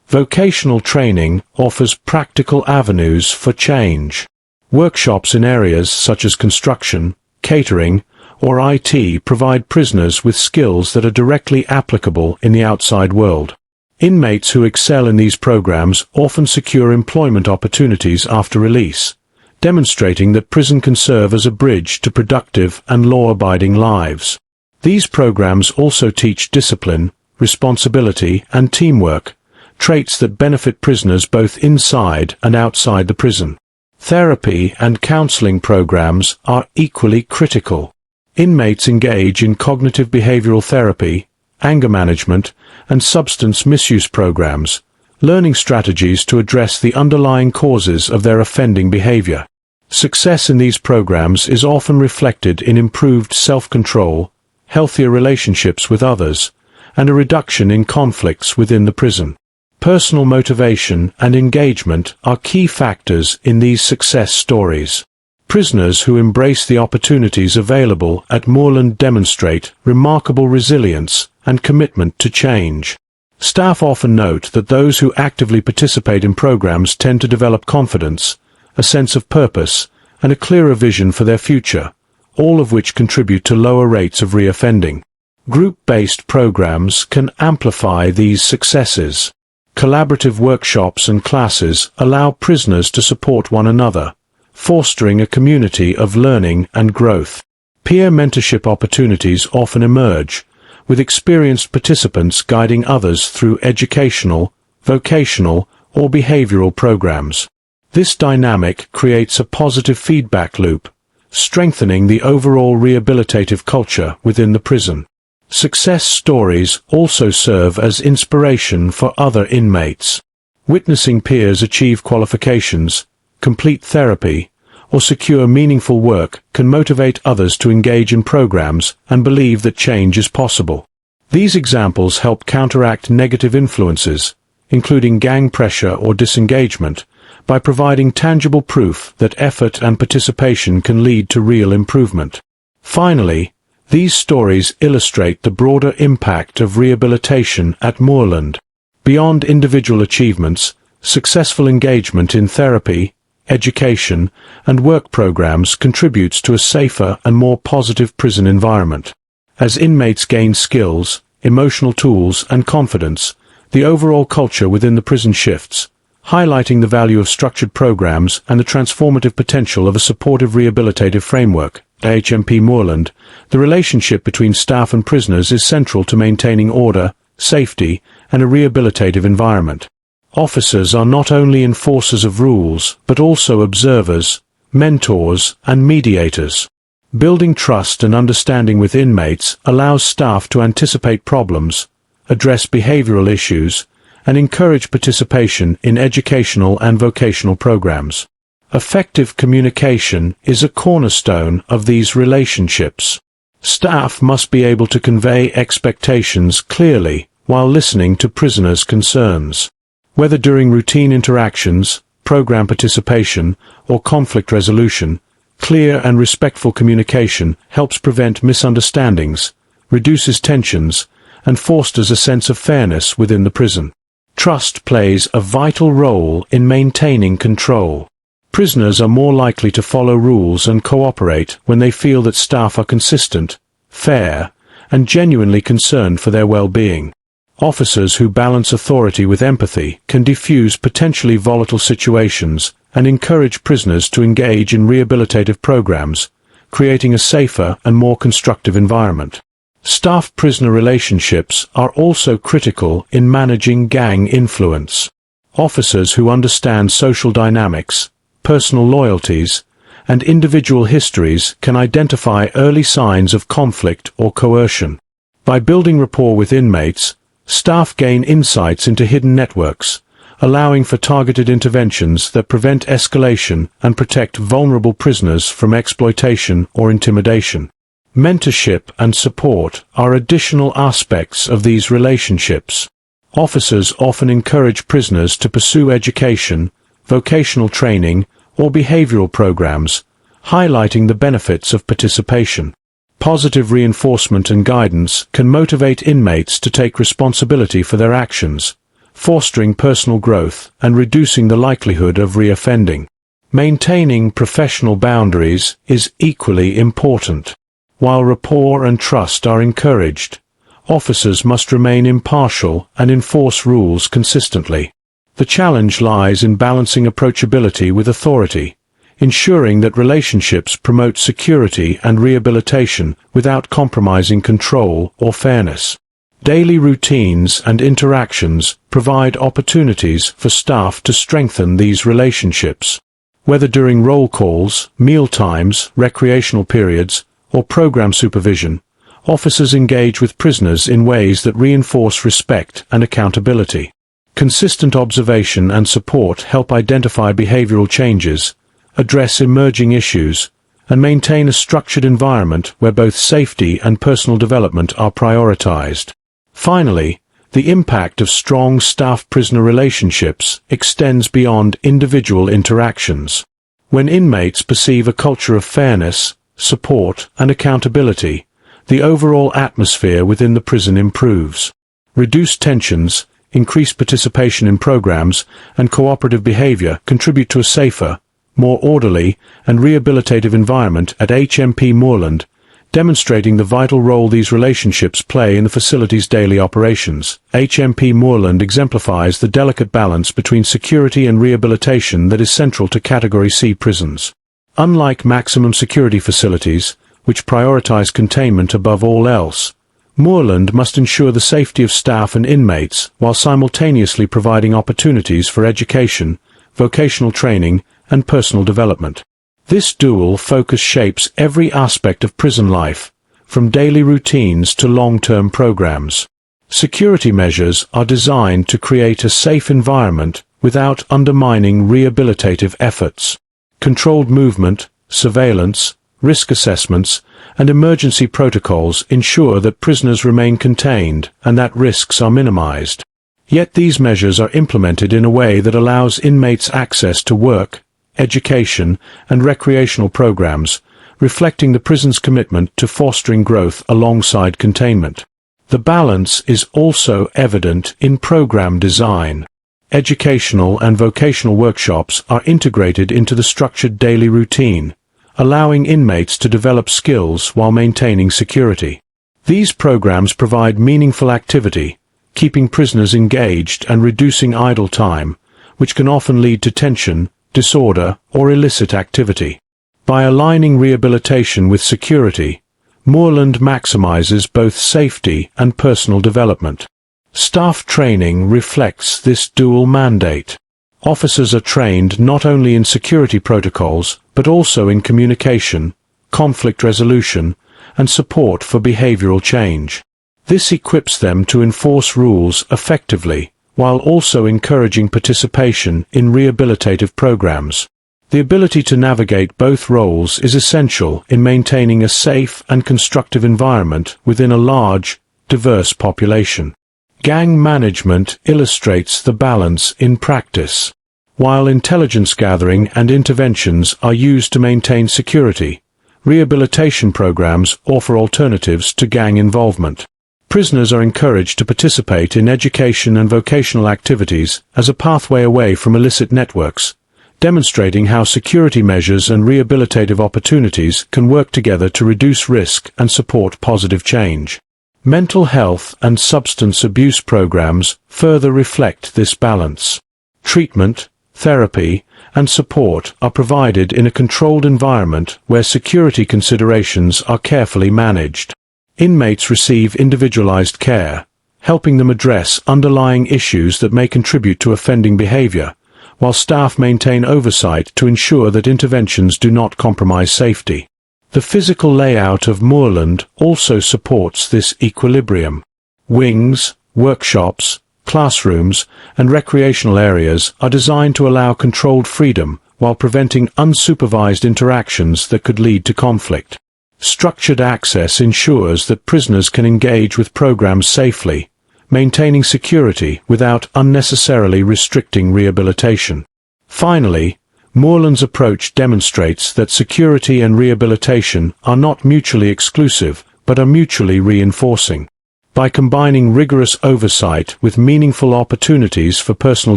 Vocational training offers practical avenues for change. Workshops in areas such as construction, catering, or IT provide prisoners with skills that are directly applicable in the outside world. Inmates who excel in these programs often secure employment opportunities after release, demonstrating that prison can serve as a bridge to productive and law-abiding lives. These programs also teach discipline, responsibility, and teamwork, traits that benefit prisoners both inside and outside the prison. Therapy and counseling programs are equally critical. Inmates engage in cognitive behavioral therapy, anger management, and substance misuse programs, learning strategies to address the underlying causes of their offending behavior. Success in these programs is often reflected in improved self-control, healthier relationships with others, and a reduction in conflicts within the prison. Personal motivation and engagement are key factors in these success stories. Prisoners who embrace the opportunities available at Moorland demonstrate remarkable resilience and commitment to change. Staff often note that those who actively participate in programs tend to develop confidence, a sense of purpose, and a clearer vision for their future, all of which contribute to lower rates of reoffending. Group-based programs can amplify these successes. Collaborative workshops and classes allow prisoners to support one another, fostering a community of learning and growth. Peer mentorship opportunities often emerge, with experienced participants guiding others through educational, vocational, or behavioral programs. This dynamic creates a positive feedback loop, strengthening the overall rehabilitative culture within the prison. Success stories also serve as inspiration for other inmates. Witnessing peers achieve qualifications, complete therapy, or secure meaningful work can motivate others to engage in programs and believe that change is possible. These examples help counteract negative influences, including gang pressure or disengagement, by providing tangible proof that effort and participation can lead to real improvement. Finally, these stories illustrate the broader impact of rehabilitation at Moorland. Beyond individual achievements, successful engagement in therapy, education, and work programs contributes to a safer and more positive prison environment. As inmates gain skills, emotional tools, and confidence, the overall culture within the prison shifts, highlighting the value of structured programs and the transformative potential of a supportive rehabilitative framework. At HMP Moorland, the relationship between staff and prisoners is central to maintaining order, safety, and a rehabilitative environment. Officers are not only enforcers of rules, but also observers, mentors, and mediators. Building trust and understanding with inmates allows staff to anticipate problems, address behavioral issues, and encourage participation in educational and vocational programs. Effective communication is a cornerstone of these relationships. Staff must be able to convey expectations clearly while listening to prisoners' concerns. Whether during routine interactions, program participation, or conflict resolution, clear and respectful communication helps prevent misunderstandings, reduces tensions, and fosters a sense of fairness within the prison. Trust plays a vital role in maintaining control. Prisoners are more likely to follow rules and cooperate when they feel that staff are consistent, fair, and genuinely concerned for their well-being. Officers who balance authority with empathy can defuse potentially volatile situations and encourage prisoners to engage in rehabilitative programs, creating a safer and more constructive environment. Staff-prisoner relationships are also critical in managing gang influence. Officers who understand social dynamics, personal loyalties, and individual histories can identify early signs of conflict or coercion. By building rapport with inmates, staff gain insights into hidden networks, allowing for targeted interventions that prevent escalation and protect vulnerable prisoners from exploitation or intimidation. Mentorship and support are additional aspects of these relationships. Officers often encourage prisoners to pursue education, vocational training, or behavioral programs, highlighting the benefits of participation. Positive reinforcement and guidance can motivate inmates to take responsibility for their actions, fostering personal growth and reducing the likelihood of reoffending. Maintaining professional boundaries is equally important. While rapport and trust are encouraged, officers must remain impartial and enforce rules consistently. The challenge lies in balancing approachability with authority, ensuring that relationships promote security and rehabilitation without compromising control or fairness. Daily routines and interactions provide opportunities for staff to strengthen these relationships. Whether during roll calls, meal times, recreational periods, or program supervision, officers engage with prisoners in ways that reinforce respect and accountability. Consistent observation and support help identify behavioral changes, address emerging issues, and maintain a structured environment where both safety and personal development are prioritized. Finally, the impact of strong staff-prisoner relationships extends beyond individual interactions. When inmates perceive a culture of fairness, support, and accountability, the overall atmosphere within the prison improves. Reduced tensions, increased participation in programs, and cooperative behavior contribute to a safer, more orderly, and rehabilitative environment at HMP Moorland, demonstrating the vital role these relationships play in the facility's daily operations. HMP Moorland exemplifies the delicate balance between security and rehabilitation that is central to Category C prisons. Unlike maximum security facilities, which prioritize containment above all else, Moorland must ensure the safety of staff and inmates while simultaneously providing opportunities for education, vocational training, and personal development. This dual focus shapes every aspect of prison life, from daily routines to long-term programs. Security measures are designed to create a safe environment without undermining rehabilitative efforts. Controlled movement, surveillance, risk assessments, and emergency protocols ensure that prisoners remain contained and that risks are minimized. Yet these measures are implemented in a way that allows inmates access to work, education, and recreational programs, reflecting the prison's commitment to fostering growth alongside containment. The balance is also evident in program design. Educational and vocational workshops are integrated into the structured daily routine, allowing inmates to develop skills while maintaining security. These programs provide meaningful activity, keeping prisoners engaged and reducing idle time, which can often lead to tension, disorder, or illicit activity. By aligning rehabilitation with security, Moorland maximizes both safety and personal development. Staff training reflects this dual mandate. Officers are trained not only in security protocols, but also in communication, conflict resolution, and support for behavioral change. This equips them to enforce rules effectively, while also encouraging participation in rehabilitative programs. The ability to navigate both roles is essential in maintaining a safe and constructive environment within a large, diverse population. Gang management illustrates the balance in practice. While intelligence gathering and interventions are used to maintain security, rehabilitation programs offer alternatives to gang involvement. Prisoners are encouraged to participate in education and vocational activities as a pathway away from illicit networks, demonstrating how security measures and rehabilitative opportunities can work together to reduce risk and support positive change. Mental health and substance abuse programs further reflect this balance. Treatment, therapy, and support are provided in a controlled environment where security considerations are carefully managed. Inmates receive individualized care, helping them address underlying issues that may contribute to offending behavior, while staff maintain oversight to ensure that interventions do not compromise safety. The physical layout of Moorland also supports this equilibrium. Wings, workshops, classrooms, and recreational areas are designed to allow controlled freedom while preventing unsupervised interactions that could lead to conflict. Structured access ensures that prisoners can engage with programs safely, maintaining security without unnecessarily restricting rehabilitation. Finally, Moorland's approach demonstrates that security and rehabilitation are not mutually exclusive, but are mutually reinforcing. By combining rigorous oversight with meaningful opportunities for personal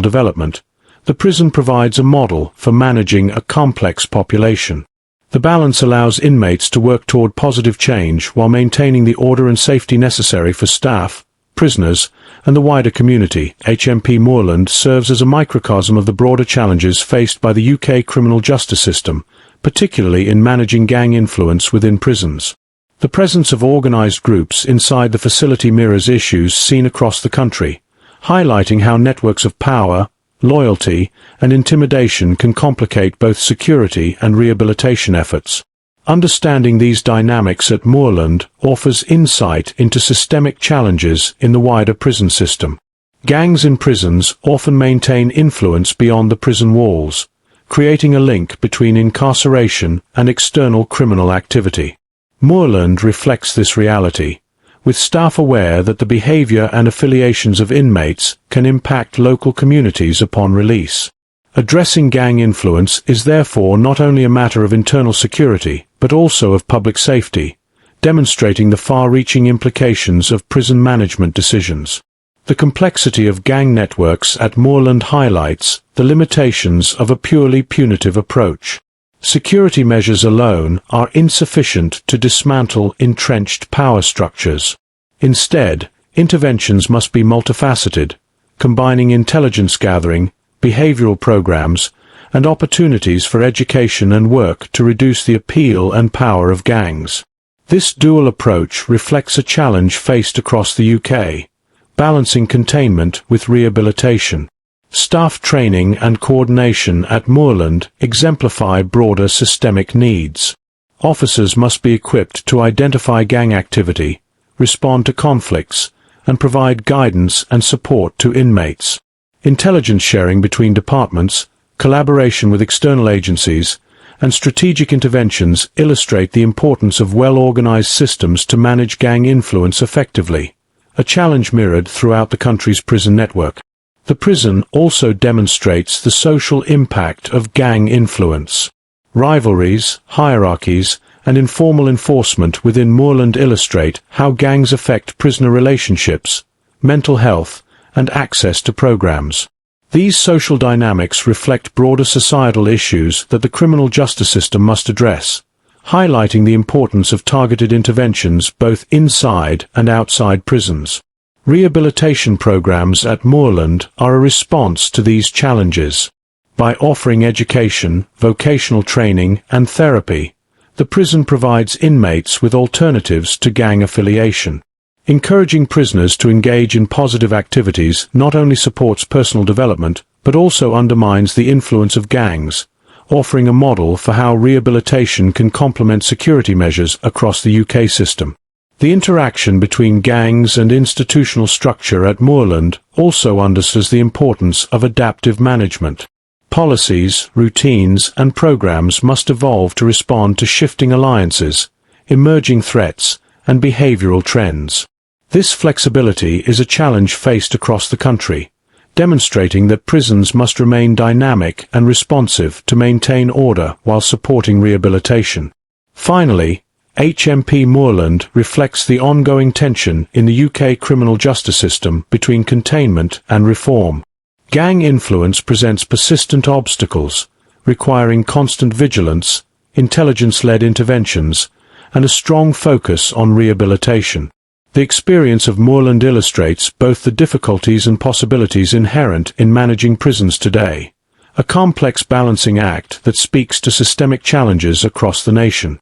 development, the prison provides a model for managing a complex population. The balance allows inmates to work toward positive change while maintaining the order and safety necessary for staff, prisoners, and the wider community. HMP Moorland serves as a microcosm of the broader challenges faced by the UK criminal justice system, particularly in managing gang influence within prisons. The presence of organised groups inside the facility mirrors issues seen across the country, highlighting how networks of power, loyalty, and intimidation can complicate both security and rehabilitation efforts. Understanding these dynamics at Moorland offers insight into systemic challenges in the wider prison system. Gangs in prisons often maintain influence beyond the prison walls, creating a link between incarceration and external criminal activity. Moorland reflects this reality, with staff aware that the behavior and affiliations of inmates can impact local communities upon release. Addressing gang influence is therefore not only a matter of internal security, but also of public safety, demonstrating the far-reaching implications of prison management decisions. The complexity of gang networks at Moorland highlights the limitations of a purely punitive approach. Security measures alone are insufficient to dismantle entrenched power structures. Instead, interventions must be multifaceted, combining intelligence gathering, behavioral programs, and opportunities for education and work to reduce the appeal and power of gangs. This dual approach reflects a challenge faced across the UK, balancing containment with rehabilitation. Staff training and coordination at Moorland exemplify broader systemic needs. Officers must be equipped to identify gang activity, respond to conflicts, and provide guidance and support to inmates. Intelligence sharing between departments, collaboration with external agencies, and strategic interventions illustrate the importance of well-organized systems to manage gang influence effectively, a challenge mirrored throughout the country's prison network. The prison also demonstrates the social impact of gang influence. Rivalries, hierarchies, and informal enforcement within Moorland illustrate how gangs affect prisoner relationships, mental health, and access to programs. These social dynamics reflect broader societal issues that the criminal justice system must address, highlighting the importance of targeted interventions both inside and outside prisons. Rehabilitation programs at Moorland are a response to these challenges. By offering education, vocational training, and therapy, the prison provides inmates with alternatives to gang affiliation. Encouraging prisoners to engage in positive activities not only supports personal development, but also undermines the influence of gangs, offering a model for how rehabilitation can complement security measures across the UK system. The interaction between gangs and institutional structure at Moorland also underscores the importance of adaptive management. Policies, routines, and programs must evolve to respond to shifting alliances, emerging threats, and behavioral trends. This flexibility is a challenge faced across the country, demonstrating that prisons must remain dynamic and responsive to maintain order while supporting rehabilitation. Finally, HMP Moorland reflects the ongoing tension in the UK criminal justice system between containment and reform. Gang influence presents persistent obstacles, requiring constant vigilance, intelligence-led interventions, and a strong focus on rehabilitation. The experience of Moorland illustrates both the difficulties and possibilities inherent in managing prisons today, a complex balancing act that speaks to systemic challenges across the nation.